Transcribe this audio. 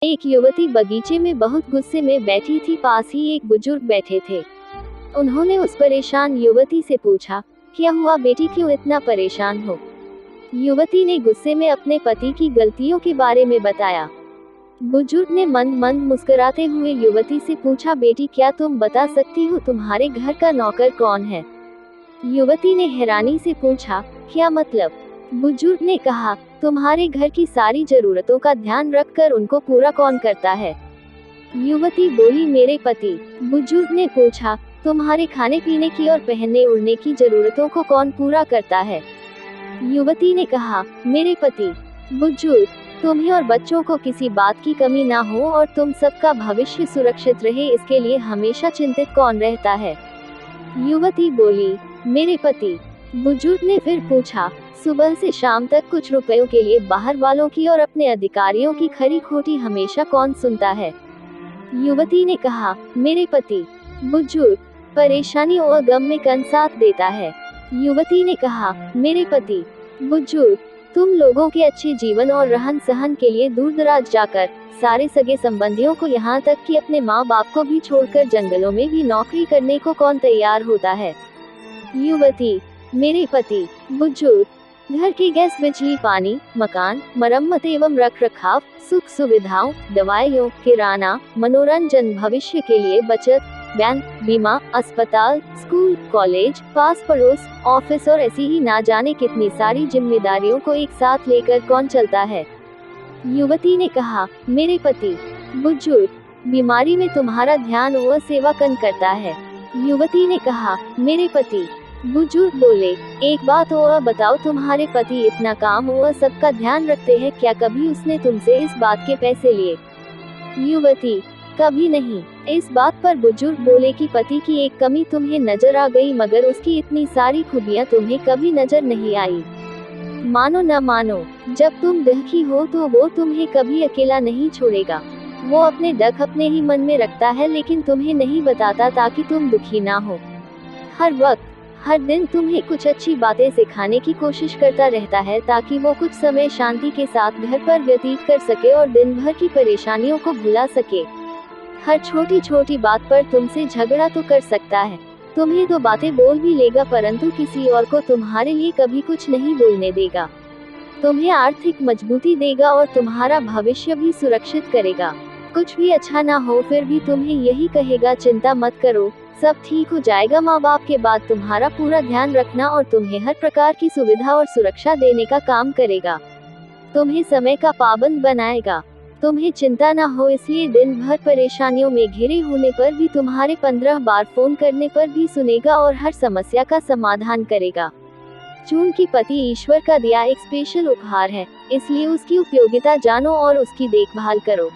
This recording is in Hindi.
एक युवती बगीचे में बहुत गुस्से में बैठी थी। पास ही एक बुजुर्ग बैठे थे। उन्होंने उस परेशान युवती से पूछा, क्या हुआ बेटी, क्यों इतना परेशान हो? युवती ने गुस्से में अपने पति की गलतियों के बारे में बताया। बुजुर्ग ने मंद मंद मुस्कुराते हुए युवती से पूछा, बेटी क्या तुम बता सकती हो तुम्हारे घर का नौकर कौन है? युवती ने हैरानी से पूछा, क्या मतलब? बुजुर्ग ने कहा, तुम्हारे घर की सारी जरूरतों का ध्यान रखकर उनको पूरा कौन करता है? युवती बोली, मेरे पति। बुजुर्ग ने पूछा, तुम्हारे खाने पीने की और पहनने ओढ़ने की जरूरतों को कौन पूरा करता है? युवती ने कहा, मेरे पति। बुजुर्ग, तुम्हें और बच्चों को किसी बात की कमी ना हो और तुम सबका भविष्य सुरक्षित रहे, इसके लिए हमेशा चिंतित कौन रहता है? युवती बोली, मेरे पति। बुजुर्ग ने फिर पूछा, सुबह से शाम तक कुछ रुपयों के लिए बाहर वालों की और अपने अधिकारियों की खरी खोटी हमेशा कौन सुनता है? युवती ने कहा, मेरे पति। बुजुर्ग, परेशानी और गम में कौन साथ देता है? युवती ने कहा, मेरे पति। बुजुर्ग, तुम लोगों के अच्छे जीवन और रहन सहन के लिए दूर दराज जाकर सारे सगे संबंधियों को यहाँ तक कि अपने माँ बाप को भी छोड़कर जंगलों में भी नौकरी करने को कौन तैयार होता है? युवती, मेरे पति। बुजुर्ग, घर की गैस, बिजली, पानी, मकान, मरम्मत एवं रख रखाव, सुख सुविधाओं, दवाइयों, किराना, मनोरंजन, भविष्य के लिए बचत, बैंक, बीमा, अस्पताल, स्कूल, कॉलेज, पास पड़ोस, ऑफिस और ऐसी ही ना जाने कितनी सारी जिम्मेदारियों को एक साथ लेकर कौन चलता है? युवती ने कहा, मेरे पति। बुजुर्ग, बीमारी में तुम्हारा ध्यान और सेवा कौन करता है? युवती ने कहा, मेरे पति। बुजुर्ग बोले, एक बात और बताओ, तुम्हारे पति इतना काम और सबका ध्यान रखते हैं, क्या कभी उसने तुमसे इस बात के पैसे लिए? युवती, कभी नहीं। इस बात पर बुजुर्ग बोले कि पति की एक कमी तुम्हें नजर आ गई, मगर उसकी इतनी सारी खूबियां तुम्हें कभी नजर नहीं आई। मानो न मानो, जब तुम दुखी हो तो वो तुम्हें कभी अकेला नहीं छोड़ेगा। वो अपने दुख अपने ही मन में रखता है, लेकिन तुम्हें नहीं बताता ताकि तुम दुखी ना हो। हर वक्त, हर दिन तुम्हें कुछ अच्छी बातें सिखाने की कोशिश करता रहता है ताकि वो कुछ समय शांति के साथ घर पर व्यतीत कर सके और दिन भर की परेशानियों को भुला सके। हर छोटी छोटी बात पर तुमसे झगड़ा तो कर सकता है, तुम्हें दो बातें बोल भी लेगा, परंतु किसी और को तुम्हारे लिए कभी कुछ नहीं बोलने देगा। तुम्हें आर्थिक मजबूती देगा और तुम्हारा भविष्य भी सुरक्षित करेगा। कुछ भी अच्छा ना हो फिर भी तुम्हें यही कहेगा, चिंता मत करो, सब ठीक हो जाएगा। माँ बाप के बाद तुम्हारा पूरा ध्यान रखना और तुम्हें हर प्रकार की सुविधा और सुरक्षा देने का काम करेगा। तुम्हें समय का पाबंद बनाएगा। तुम्हें चिंता ना हो, इसलिए दिन भर परेशानियों में घिरे होने पर भी तुम्हारे 15 बार फोन करने पर भी सुनेगा और हर समस्या का समाधान करेगा। चूंकि पति ईश्वर का दिया एक स्पेशल उपहार है, इसलिए उसकी उपयोगिता जानो और उसकी देखभाल करो।